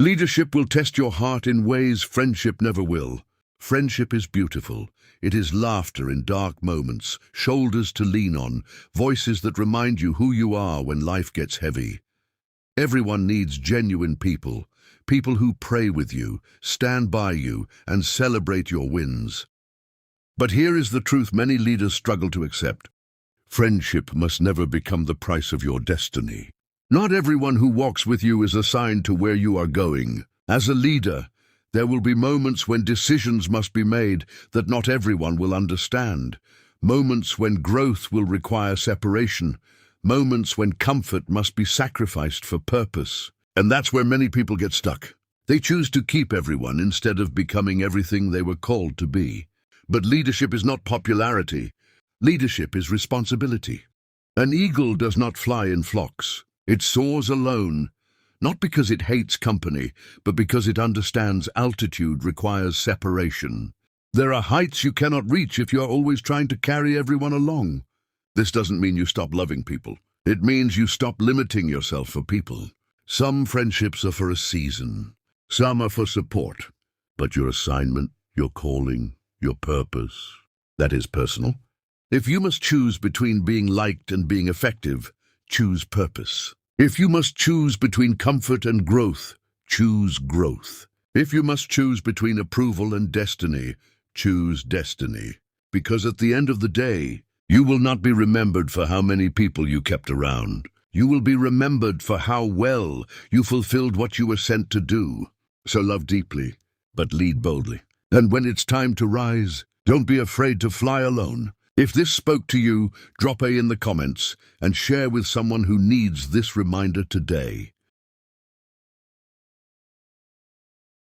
Leadership will test your heart in ways friendship never will. Friendship is beautiful. It is laughter in dark moments, shoulders to lean on, voices that remind you who you are when life gets heavy. Everyone needs genuine people, people who pray with you, stand by you, and celebrate your wins. But here is the truth many leaders struggle to accept. Friendship must never become the price of your destiny. Not everyone who walks with you is assigned to where you are going. As a leader, there will be moments when decisions must be made that not everyone will understand. Moments when growth will require separation. Moments when comfort must be sacrificed for purpose. And that's where many people get stuck. They choose to keep everyone instead of becoming everything they were called to be. But leadership is not popularity. Leadership is responsibility. An eagle does not fly in flocks. It soars alone, not because it hates company, but because it understands altitude requires separation. There are heights you cannot reach if you're always trying to carry everyone along. This doesn't mean you stop loving people. It means you stop limiting yourself for people. Some friendships are for a season. Some are for support. But your assignment, your calling, your purpose, that is personal. If you must choose between being liked and being effective, choose purpose. If you must choose between comfort and growth, choose growth. If you must choose between approval and destiny, choose destiny. Because at the end of the day, you will not be remembered for how many people you kept around. You will be remembered for how well you fulfilled what you were sent to do. So love deeply, but lead boldly. And when it's time to rise, don't be afraid to fly alone. If this spoke to you, drop a in the comments and share with someone who needs this reminder today.